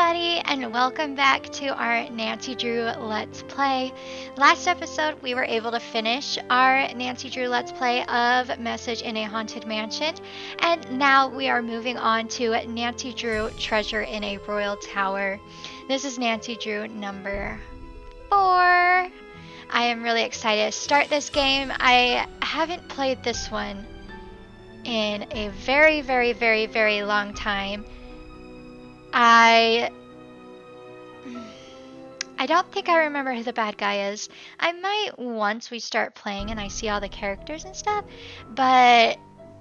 everybody, and welcome back to our Nancy Drew Let's Play. Last episode, we were able to finish our Nancy Drew Let's Play of Message in a Haunted Mansion, and now we are moving on to Nancy Drew Treasure in a Royal Tower. This is Nancy Drew number 4. I am really excited to start this game. I haven't played this one in a very long time. I don't think I remember who the bad guy is. I might once we start playing and I see all the characters and stuff, but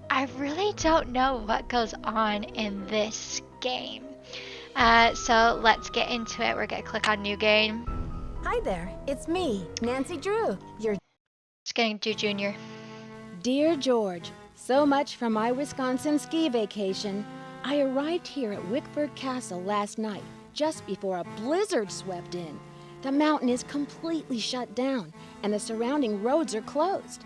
I really don't know what goes on in this game. So let's get into it. We're gonna click on new game. Hi there, it's me, Nancy Drew, your Just gonna do Junior. dear George. So much for my Wisconsin ski vacation. I arrived here at Wickford Castle last night, just before a blizzard swept in. The mountain is completely shut down, and the surrounding roads are closed.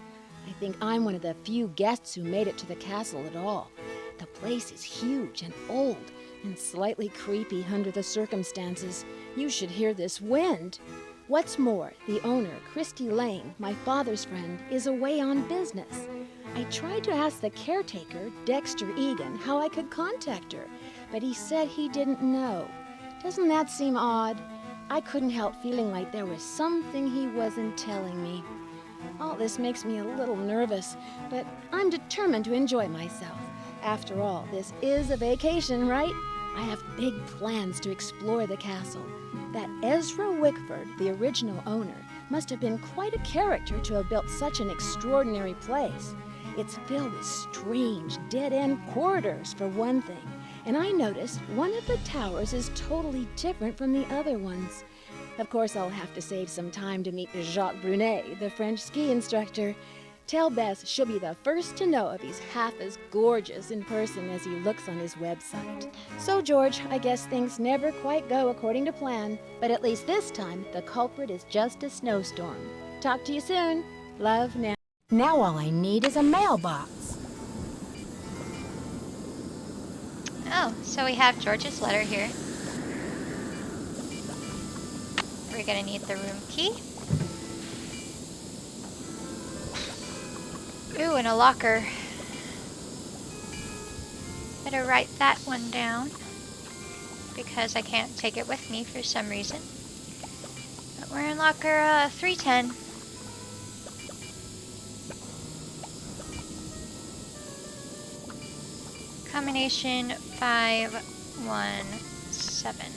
I think I'm one of the few guests who made it to the castle at all. The place is huge and old, and slightly creepy under the circumstances. You should hear this wind. What's more, the owner, Christy Lane, my father's friend, is away on business. I tried to ask the caretaker, Dexter Egan, how I could contact her, but he said he didn't know. Doesn't that seem odd? I couldn't help feeling like there was something he wasn't telling me. All this makes me a little nervous, but I'm determined to enjoy myself. After all, this is a vacation, right? I have big plans to explore the castle. That Ezra Wickford, the original owner, must have been quite a character to have built such an extraordinary place. It's filled with strange, dead-end corridors, for one thing. And I noticed one of the towers is totally different from the other ones. Of course, I'll have to save some time to meet Jacques Brunet, the French ski instructor. Tell Bess she'll be the first to know if he's half as gorgeous in person as he looks on his website. So, George, I guess things never quite go according to plan, but at least this time, the culprit is just a snowstorm. Talk to you soon. Love, Nan. Now all I need is a mailbox. Oh, so we have George's letter here. We're gonna need the room key. Ooh, and a locker. Better write that one down because I can't take it with me for some reason. But we're in locker 310. Combination 517.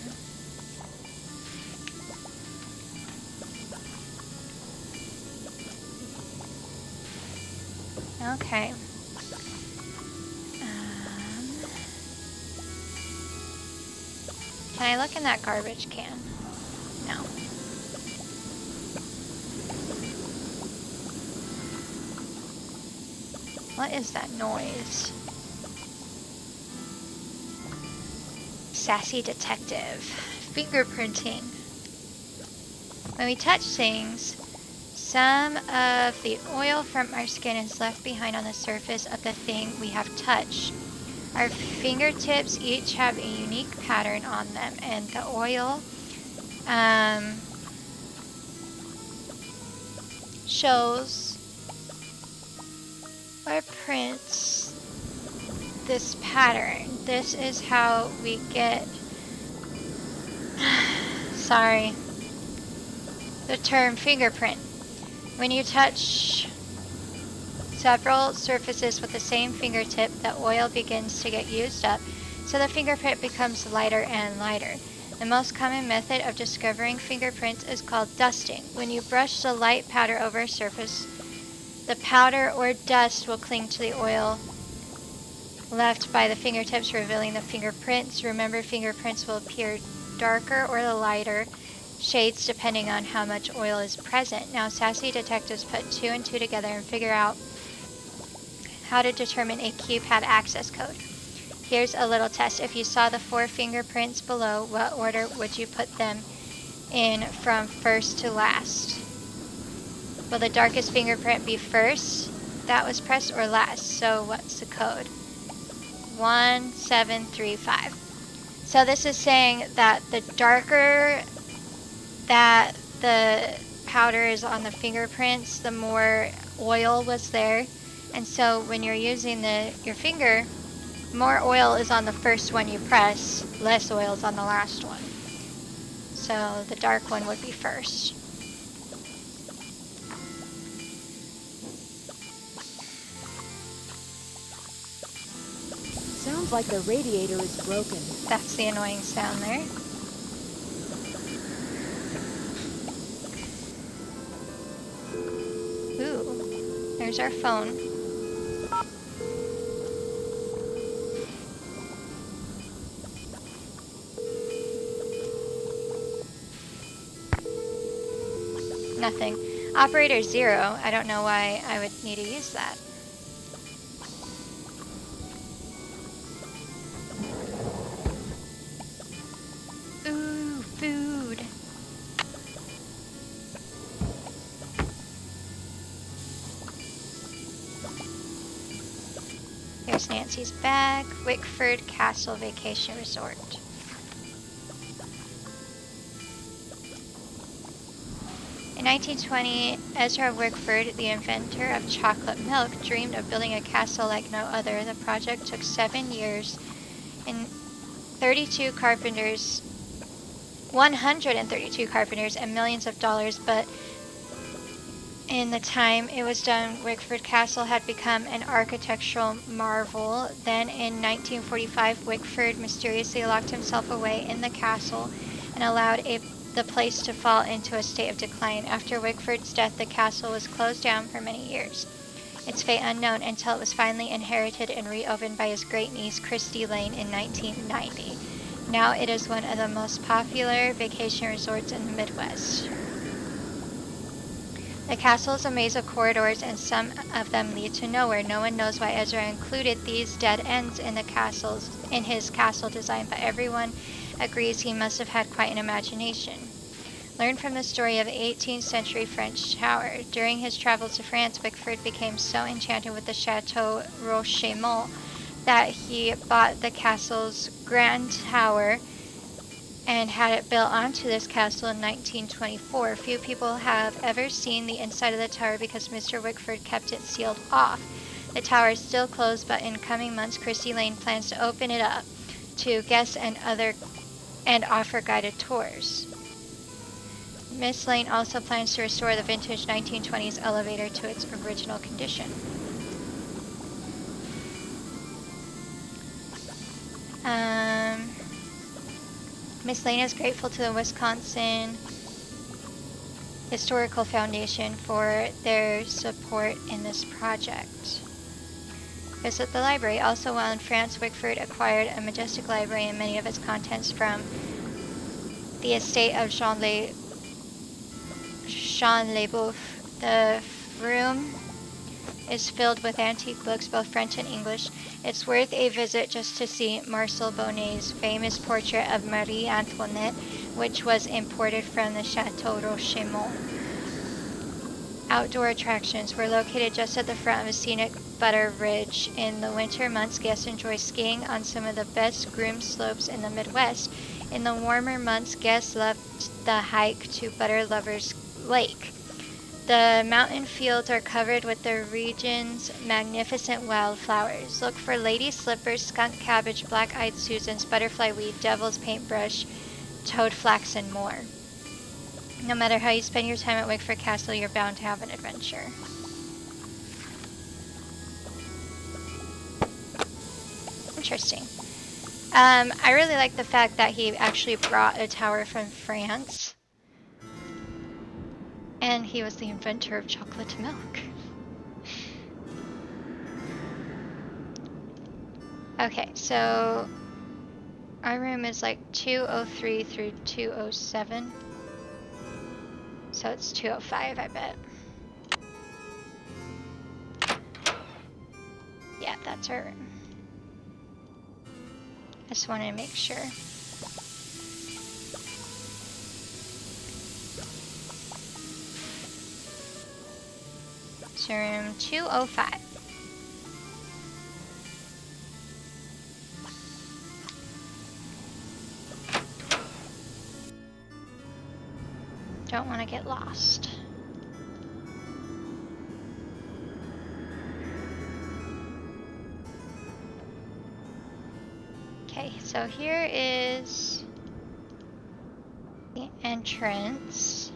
Okay. Can I look in that garbage can? No. What is that noise? Sassy detective. Fingerprinting. When we touch things, some of the oil from our skin is left behind on the surface of the thing we have touched. Our fingertips each have a unique pattern on them, and the oil shows or prints this pattern. This is how we get, sorry, the term fingerprint. When you touch several surfaces with the same fingertip, the oil begins to get used up, so the fingerprint becomes lighter and lighter. The most common method of discovering fingerprints is called dusting. When you brush the light powder over a surface, the powder or dust will cling to the oil left by the fingertips, revealing the fingerprints. Remember, fingerprints will appear darker or lighter shades depending on how much oil is present. Now, sassy detectives put 2 and 2 together and figure out how to determine a keypad access code. Here's a little test. If you saw the 4 fingerprints below, what order would you put them in from first to last? Will the darkest fingerprint be first that was pressed or last? So what's the code? 1735. So this is saying that the darker that the powder is on the fingerprints, the more oil was there. And so when you're using your finger, more oil is on the first one you press, less oil is on the last one. So the dark one would be first. Sounds like the radiator is broken. That's the annoying sound there. Ooh, there's our phone. Nothing. Operator 0, I don't know why I would need to use that. Ooh, food. There's Nancy's bag. Wickford Castle Vacation Resort. In 1920, Ezra Wickford, the inventor of chocolate milk, dreamed of building a castle like no other. The project took 7 years and 132 carpenters, and millions of dollars, but in the time it was done, Wickford Castle had become an architectural marvel. Then in 1945, Wickford mysteriously locked himself away in the castle and allowed the place to fall into a state of decline. After Wickford's death, the castle was closed down for many years, its fate unknown until it was finally inherited and reopened by his great niece Christy Lane in 1990. Now it is one of the most popular vacation resorts in the Midwest. The castle is a maze of corridors, and some of them lead to nowhere. No one knows why Ezra included these dead ends in his castle design, but everyone agrees he must have had quite an imagination. Learn from the story of the 18th century French tower. During his travels to France, Wickford became so enchanted with the Chateau Rochemont that he bought the castle's grand tower and had it built onto this castle in 1924. Few people have ever seen the inside of the tower because Mr. Wickford kept it sealed off. The tower is still closed, but in coming months, Christy Lane plans to open it up to guests and offer guided tours. Miss Lane also plans to restore the vintage 1920s elevator to its original condition. Miss Lane is grateful to the Wisconsin Historical Foundation for their support in this project. Visit the library. Also while in France, Wickford acquired a majestic library and many of its contents from the estate of Jean Leboeuf. The room is filled with antique books, both French and English. It's worth a visit just to see Marcel Bonnet's famous portrait of Marie Antoinette, which was imported from the Chateau Rochemont. Outdoor attractions were located just at the front of a scenic Butter Ridge. In the winter months, guests enjoy skiing on some of the best groomed slopes in the Midwest. In the warmer months, guests loved the hike to Butter Lovers Lake. The mountain fields are covered with the region's magnificent wildflowers. Look for lady slippers, skunk cabbage, black-eyed Susans, butterfly weed, devil's paintbrush, toad flax, and more. No matter how you spend your time at Wickford Castle, you're bound to have an adventure. Interesting. I really like the fact that he actually brought a tower from France. And he was the inventor of chocolate milk. Okay, so our room is like 203 through 207. So it's 205, I bet. Yeah, that's our room. I just wanted to make sure. So room 205. don't want to get lost. Okay, so here is the entrance.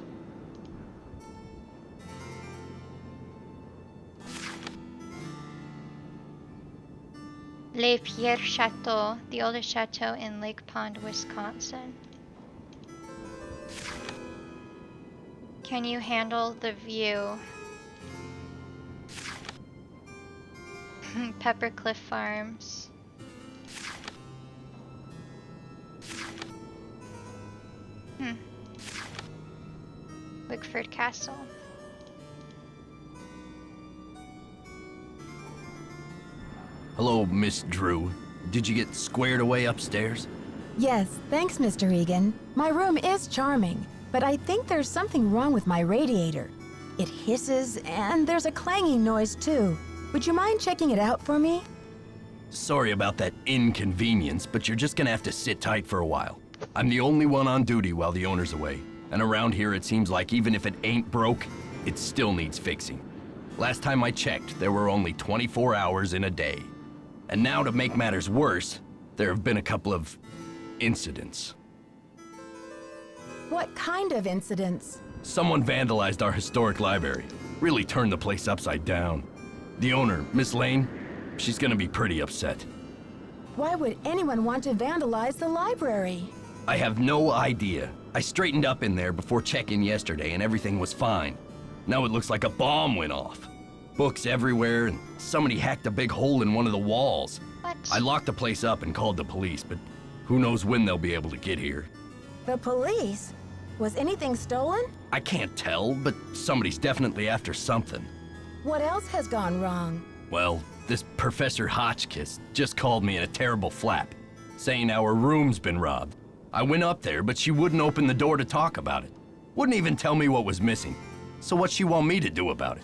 Le Pierre Chateau, the oldest chateau in Lake Pond, Wisconsin. Can you handle the view? Pepper Cliff Farms. Wickford Castle. Hello, Miss Drew. Did you get squared away upstairs? Yes, thanks, Mr. Egan. My room is charming, but I think there's something wrong with my radiator. It hisses, and there's a clanging noise, too. Would you mind checking it out for me? Sorry about that inconvenience, but you're just gonna have to sit tight for a while. I'm the only one on duty while the owner's away, and around here it seems like even if it ain't broke, it still needs fixing. Last time I checked, there were only 24 hours in a day. And now to make matters worse, there have been a couple of incidents. What kind of incidents? Someone vandalized our historic library. Really turned the place upside down. The owner, Miss Lane, she's gonna be pretty upset. Why would anyone want to vandalize the library? I have no idea. I straightened up in there before check-in yesterday and everything was fine. Now it looks like a bomb went off. Books everywhere, and somebody hacked a big hole in one of the walls. What? I locked the place up and called the police, but who knows when they'll be able to get here. The police? Was anything stolen? I can't tell, but somebody's definitely after something. What else has gone wrong? Well, this Professor Hotchkiss just called me in a terrible flap, saying our room's been robbed. I went up there, but she wouldn't open the door to talk about it. Wouldn't even tell me what was missing. So what's she want me to do about it?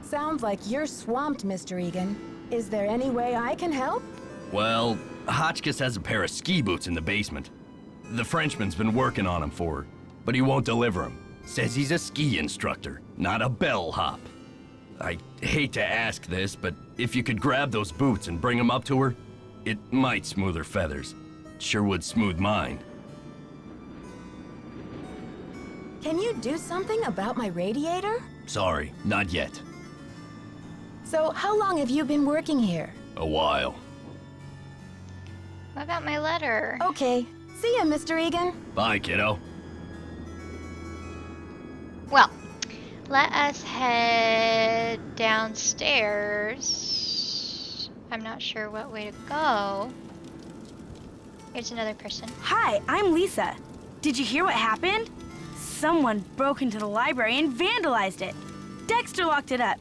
Sounds like you're swamped, Mr. Egan. Is there any way I can help? Well, Hotchkiss has a pair of ski boots in the basement. The Frenchman's been working on them for her, but he won't deliver them. Says he's a ski instructor, not a bellhop. I hate to ask this, but if you could grab those boots and bring them up to her, it might smooth her feathers. Sure would smooth mine. Can you do something about my radiator? Sorry, not yet. So, how long have you been working here? A while. What about my letter? Okay. See ya, Mr. Egan. Bye, kiddo. Well, let us head downstairs. I'm not sure what way to go. Here's another person. Hi, I'm Lisa. Did you hear what happened? Someone broke into the library and vandalized it. Dexter locked it up.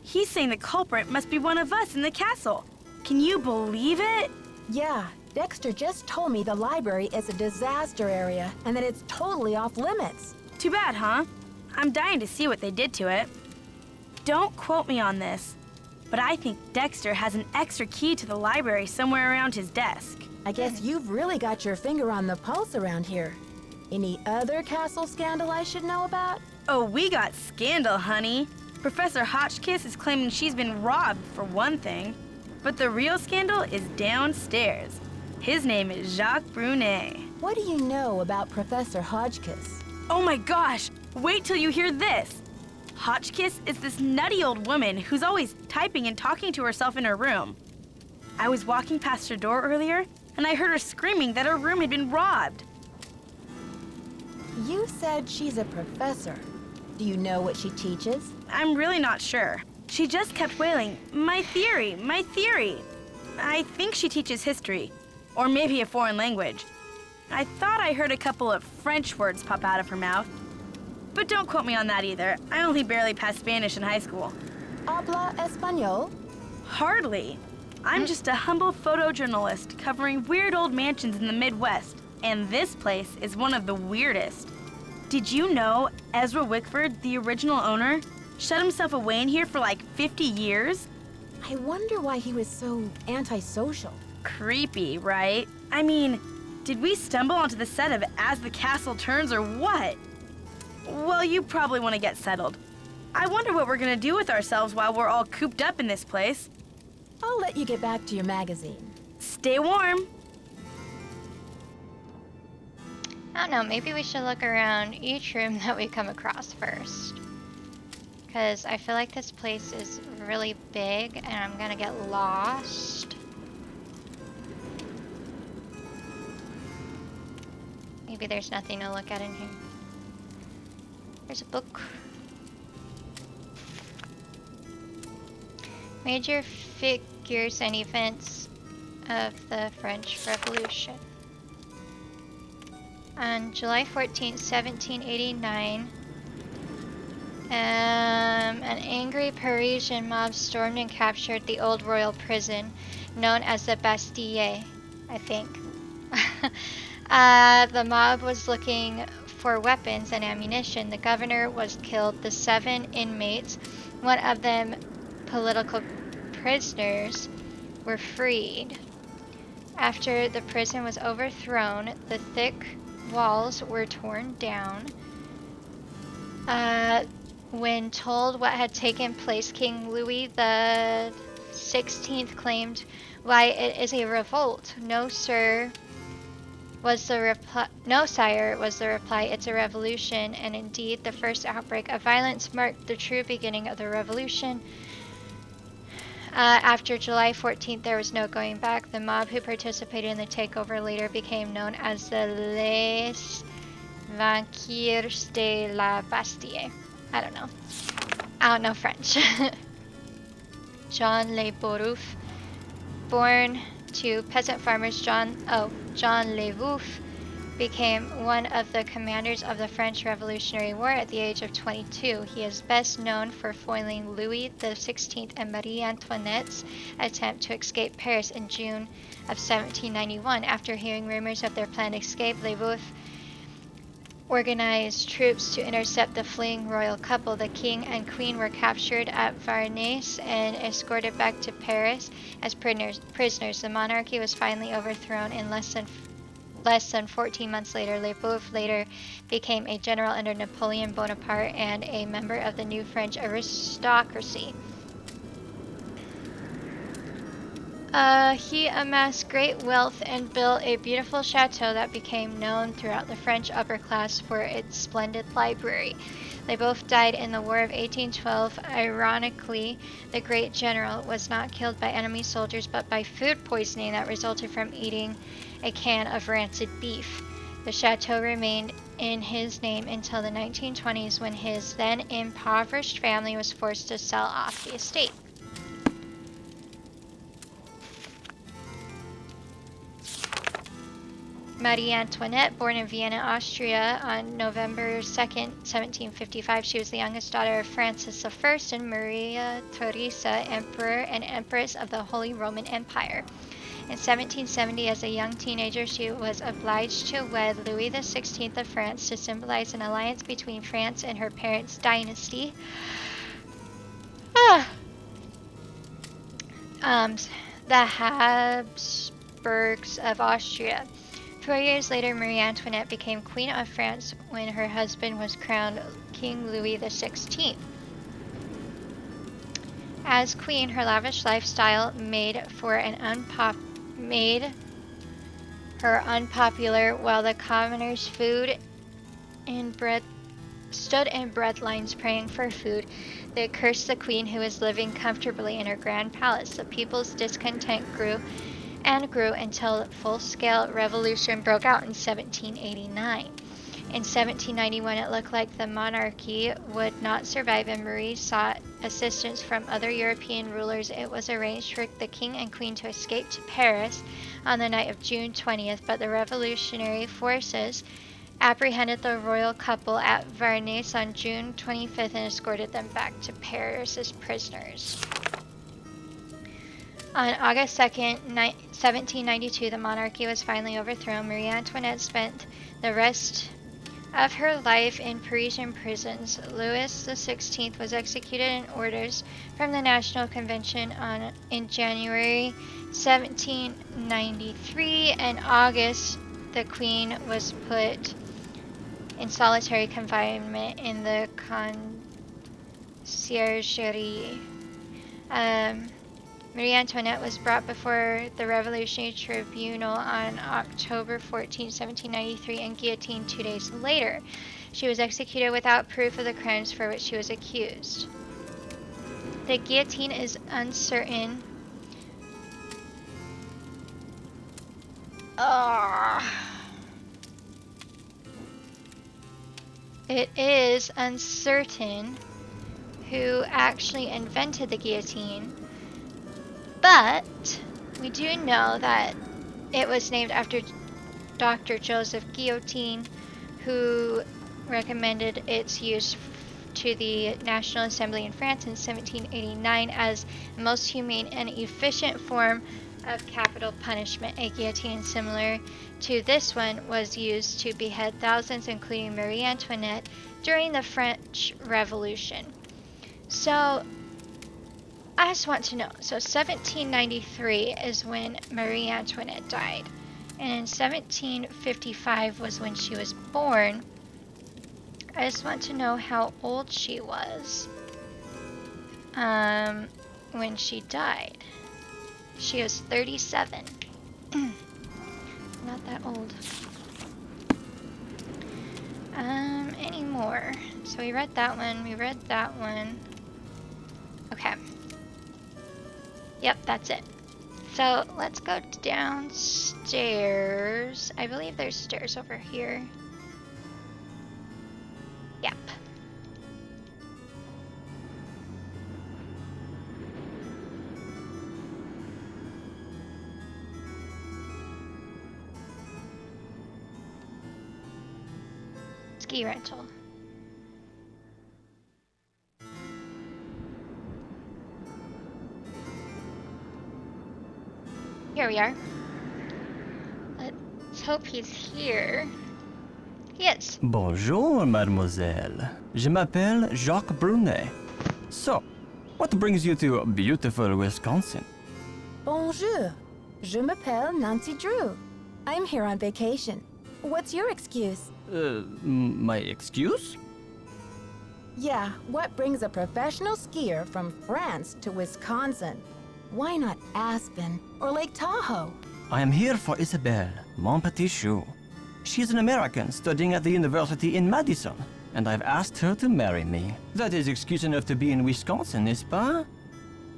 He's saying the culprit must be one of us in the castle. Can you believe it? Yeah, Dexter just told me the library is a disaster area and that it's totally off limits. Too bad, huh? I'm dying to see what they did to it. Don't quote me on this, but I think Dexter has an extra key to the library somewhere around his desk. I guess you've really got your finger on the pulse around here. Any other castle scandal I should know about? Oh, we got scandal, honey. Professor Hotchkiss is claiming she's been robbed, for one thing. But the real scandal is downstairs. His name is Jacques Brunet. What do you know about Professor Hotchkiss? Oh my gosh! Wait till you hear this! Hotchkiss is this nutty old woman who's always typing and talking to herself in her room. I was walking past her door earlier, and I heard her screaming that her room had been robbed. You said she's a professor. Do you know what she teaches? I'm really not sure. She just kept wailing, "My theory, my theory." I think she teaches history, or maybe a foreign language. I thought I heard a couple of French words pop out of her mouth. But don't quote me on that either. I only barely passed Spanish in high school. Habla español? Hardly. I'm just a humble photojournalist covering weird old mansions in the Midwest, and this place is one of the weirdest. Did you know Ezra Wickford, the original owner, shut himself away in here for like 50 years? I wonder why he was so antisocial. Creepy, right? I mean, Did we stumble onto the set of As the Castle Turns or what? Well, you probably want to get settled. I wonder what we're gonna do with ourselves while we're all cooped up in this place. I'll let you get back to your magazine. Stay warm. I don't know, maybe we should look around each room that we come across first. Because I feel like this place is really big and I'm gonna get lost. Maybe there's nothing to look at in here. There's a book. Major figures and events of the French Revolution. On July 14, 1789, an angry Parisian mob stormed and captured the old royal prison, known as the Bastille, I think. The mob was looking for weapons and ammunition. The governor was killed. The 7 inmates, one of them political prisoners, were freed. After the prison was overthrown, the thick walls were torn down. When told what had taken place, King Louis the 16th claimed, "Why, it is a revolt." "No, sir," was the reply. "No, sire," was the reply. "It's a revolution." And indeed, the first outbreak of violence marked the true beginning of the revolution. After July 14th, there was no going back. The mob who participated in the takeover later became known as the Les Vainqueurs de la Bastille. I don't know French. Jean Le Bourrouf, born to peasant farmers, Jean Le Bourrouf, became one of the commanders of the French Revolutionary War at the age of 22. He is best known for foiling Louis XVI and Marie Antoinette's attempt to escape Paris in June of 1791. After hearing rumors of their planned escape, Le Bourrouf organized troops to intercept the fleeing royal couple. The king and queen were captured at Varnes and escorted back to Paris as prisoners. The monarchy was finally overthrown in less than 14 months later. Le Bourrouf later became a general under Napoleon Bonaparte and a member of the new French aristocracy. He amassed great wealth and built a beautiful chateau that became known throughout the French upper class for its splendid library. They both died in the War of 1812. Ironically, the great general was not killed by enemy soldiers but by food poisoning that resulted from eating a can of rancid beef. The chateau remained in his name until the 1920s, when his then impoverished family was forced to sell off the estate. Marie Antoinette, born in Vienna, Austria on November 2nd, 1755. She was the youngest daughter of Francis I and Maria Theresa, Emperor and Empress of the Holy Roman Empire. In 1770, as a young teenager, she was obliged to wed Louis XVI of France to symbolize an alliance between France and her parents' dynasty. The Habsburgs of Austria. 4 years later, Marie Antoinette became Queen of France when her husband was crowned King Louis XVI. As queen, her lavish lifestyle made her unpopular, while the commoners stood in bread lines praying for food. They cursed the queen, who was living comfortably in her grand palace. The people's discontent grew until full-scale revolution broke out in 1789. In 1791, it looked like the monarchy would not survive, and Marie sought assistance from other European rulers. It was arranged for the king and queen to escape to Paris on the night of June 20th, but the revolutionary forces apprehended the royal couple at Varnes on June 25th and escorted them back to Paris as prisoners. On August 2nd, 1792, the monarchy was finally overthrown. Marie Antoinette spent the rest of her life in Parisian prisons. Louis XVI was executed in orders from the National Convention in January 1793, and August the Queen was put in solitary confinement in the conciergerie. Marie Antoinette was brought before the Revolutionary Tribunal on October 14, 1793, and guillotined 2 days later. She was executed without proof of the crimes for which she was accused. The guillotine is uncertain. It is uncertain who actually invented the guillotine, but we do know that it was named after Dr. Joseph Guillotine, who recommended its use to the National Assembly in France in 1789 as the most humane and efficient form of capital punishment. A guillotine similar to this one was used to behead thousands, including Marie Antoinette, during the French Revolution. So I just want to know, so 1793 is when Marie Antoinette died, and in 1755 was when she was born. I just want to know how old she was when she died. She was 37. Not that old. Anymore. So we read that one, we read that one. Okay. Yep, that's it. So let's go downstairs. I believe there's stairs over here. Yep. Ski rental. Here we are. Let's hope he's here. He is. Bonjour, mademoiselle. Je m'appelle Jacques Brunet. So, what brings you to beautiful Wisconsin? Bonjour. Je m'appelle Nancy Drew. I'm here on vacation. What's your excuse? My excuse? Yeah, what brings a professional skier from France to Wisconsin? Why not Aspen or Lake Tahoe? I am here for Isabelle, mon petit chou. She's an American studying at the university in Madison, and I've asked her to marry me. That is excuse enough to be in Wisconsin, n'est-ce pas?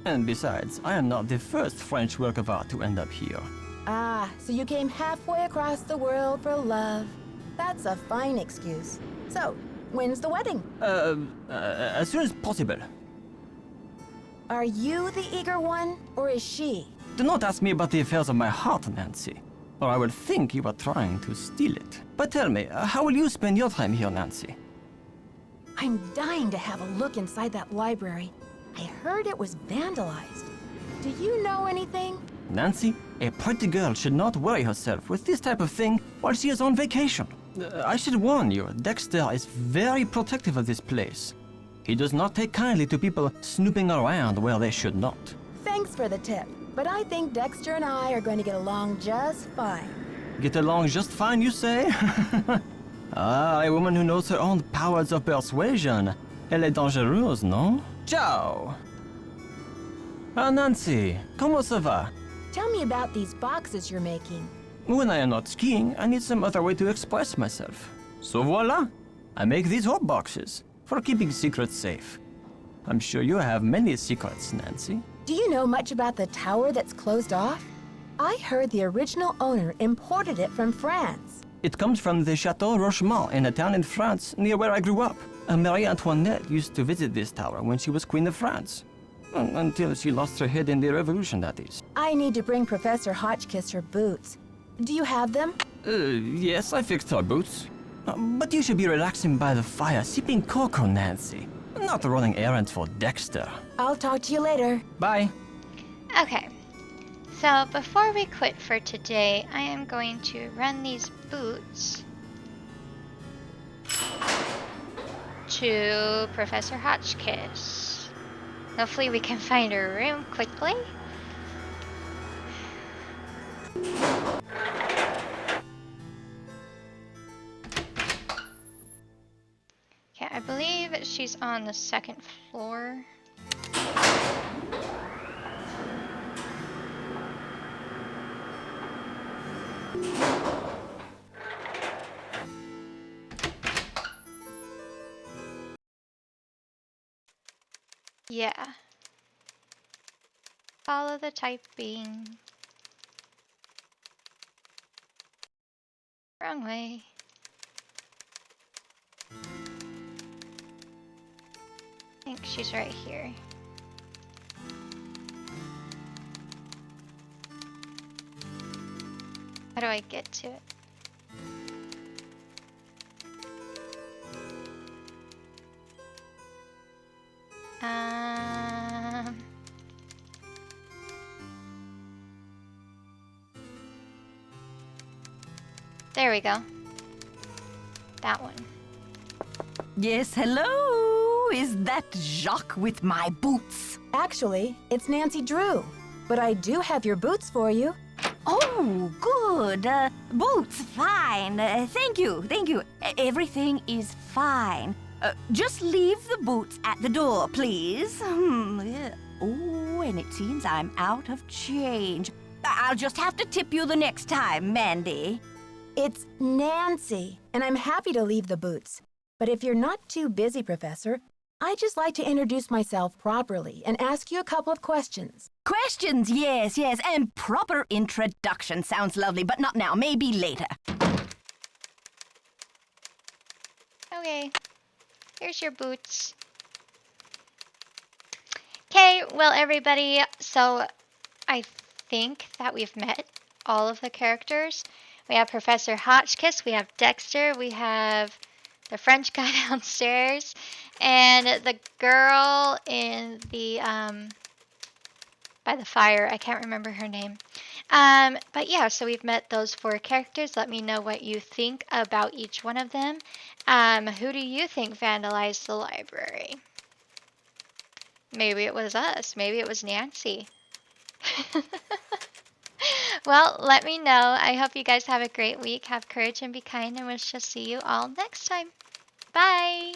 And besides, I am not the first French work of art to end up here. Ah, so you came halfway across the world for love. That's a fine excuse. So, when's the wedding? As soon as possible. Are you the eager one, or is she? Do not ask me about the affairs of my heart, Nancy, or I will think you are trying to steal it. But tell me, how will you spend your time here, Nancy? I'm dying to have a look inside that library. I heard it was vandalized. Do you know anything? Nancy, a pretty girl should not worry herself with this type of thing while she is on vacation. I should warn you, Dexter is very protective of this place. He does not take kindly to people snooping around where they should not. Thanks for the tip, but I think Dexter and I are going to get along just fine. Get along just fine, you say? Ah, a woman who knows her own powers of persuasion. Elle est dangereuse, non? Ciao! Ah, Nancy, comment ça va? Tell me about these boxes you're making. When I am not skiing, I need some other way to express myself. So voila! I make these hot boxes for keeping secrets safe. I'm sure you have many secrets, Nancy. Do you know much about the tower that's closed off? I heard the original owner imported it from France. It comes from the Chateau Rochemont in a town in France near where I grew up. Marie Antoinette used to visit this tower when she was Queen of France. Until she lost her head in the revolution, that is. I need to bring Professor Hotchkiss her boots. Do you have them? Yes, I fixed her boots. But you should be relaxing by the fire, sipping cocoa, Nancy. Not running errands for Dexter. I'll talk to you later. Bye. Okay. So before we quit for today, I am going to run these boots to Professor Hotchkiss. Hopefully we can find her room quickly. believe she's on the second floor. Yeah. Follow the typing. Wrong way. I think she's right here. How do I get to it? There we go. That one. Yes, hello? Is that Jacques with my boots? Actually, it's Nancy Drew. But I do have your boots for you. Oh, good. Boots, fine. Thank you, thank you. Everything is fine. Just leave the boots at the door, please. Yeah. Oh, and it seems I'm out of change. I'll just have to tip you the next time, Mandy. It's Nancy, and I'm happy to leave the boots. But if you're not too busy, Professor, I'd just like to introduce myself properly and ask you a couple of questions. Questions, yes, yes, and proper introduction sounds lovely, but not now, maybe later. Okay. Here's your boots. Okay, well everybody, so I think that we've met all of the characters. We have Professor Hotchkiss, we have Dexter, we have the French guy downstairs, and the girl in the, by the fire. I can't remember her name. But yeah, so we've met those 4 characters. Let me know what you think about each one of them. Who do you think vandalized the library? Maybe it was us. Maybe it was Nancy. Well, let me know. I hope you guys have a great week. Have courage and be kind, and we shall see you all next time. Bye!